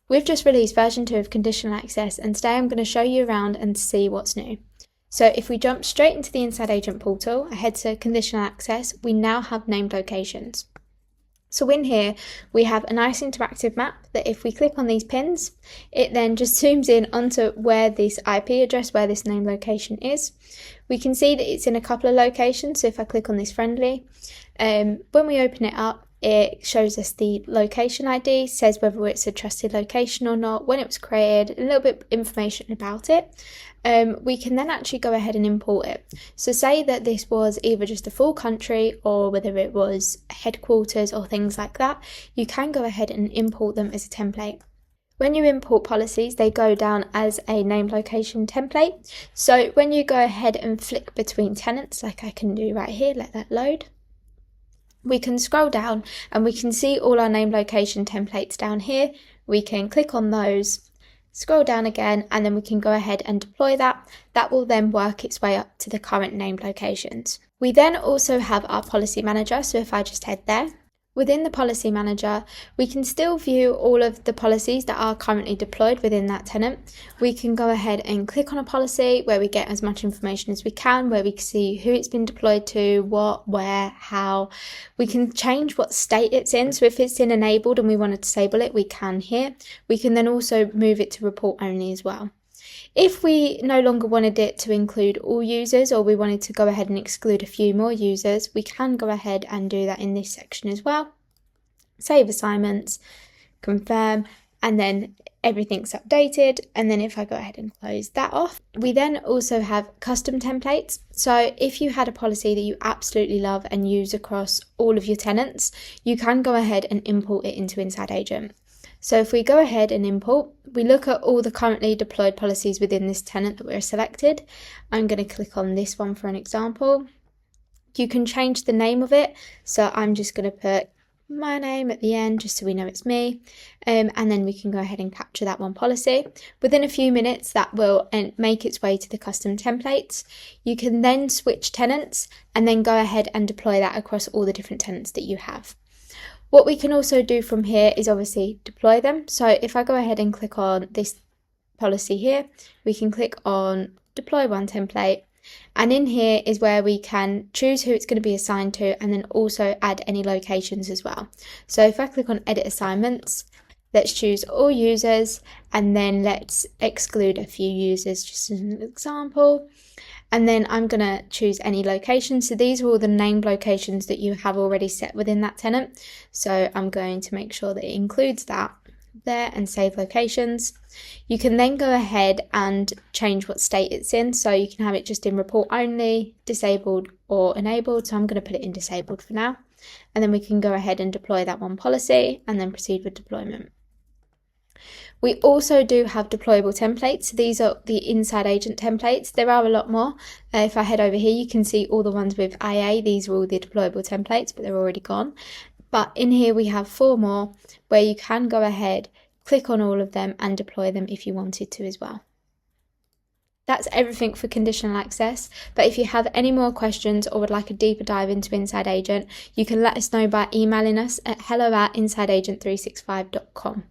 We've just released version 2 of Conditional Access, and today I'm going to show you around and see what's new. So if we jump straight into the Inside Agent portal, I head to Conditional Access, we now have named locations. So in here, we have a nice interactive map that if we click on these pins, it then just zooms in onto where this IP address, where this name location is. We can see that it's in a couple of locations, so if I click on this friendly, when we open it up, it shows us the location ID, says whether it's a trusted location or not, when it was created, a little bit of information about it. We can then actually go ahead and import it. So say that this was either just a full country or whether it was headquarters or things like that, you can go ahead and import them as a template. When you import policies, they go down as a named location template. So when you go ahead and flick between tenants, like I can do right here, let that load, we can scroll down and we can see all our named location templates down here. We can click on those, scroll down again, and then we can go ahead and deploy that. That will then work its way up to the current named locations. We then also have our policy manager. So if I just head there, within the policy manager, we can still view all of the policies that are currently deployed within that tenant. We can go ahead and click on a policy where we get as much information as we can, where we can see who it's been deployed to, what, where, how. We can change what state it's in. So if it's in enabled and we want to disable it, we can here. We can then also move it to report only as well. If we no longer wanted it to include all users, or we wanted to go ahead and exclude a few more users, we can go ahead and do that in this section as well. Save assignments, confirm, and then everything's updated. And then if I go ahead and close that off, we then also have custom templates. So if you had a policy that you absolutely love and use across all of your tenants, you can go ahead and import it into Inside Agent. So if we go ahead and import, we look at all the currently deployed policies within this tenant that we're selected. I'm going to click on this one for an example. You can change the name of it. So I'm just going to put my name at the end just so we know it's me. And then we can go ahead and capture that one policy. Within a few minutes, that will make its way to the custom templates. You can then switch tenants and then go ahead and deploy that across all the different tenants that you have. What we can also do from here is obviously deploy them. So if I go ahead and click on this policy here, we can click on deploy one template. And in here is where we can choose who it's going to be assigned to and then also add any locations as well. So if I click on edit assignments, let's choose all users and then let's exclude a few users just as an example. And then I'm going to choose any location. So these are all the named locations that you have already set within that tenant. So I'm going to make sure that it includes that there and save locations. You can then go ahead and change what state it's in. So you can have it just in report only, disabled or enabled. So I'm going to put it in disabled for now. And then we can go ahead and deploy that one policy and then proceed with deployment. We also do have deployable templates. So these are the Inside Agent templates. There are a lot more. If I head over here, you can see all the ones with IA. These are all the deployable templates, but they're already gone. But in here we have 4 more where you can go ahead, click on all of them and deploy them if you wanted to as well. That's everything for Conditional Access, but if you have any more questions or would like a deeper dive into Inside Agent, you can let us know by emailing us at hello@insideagent365.com.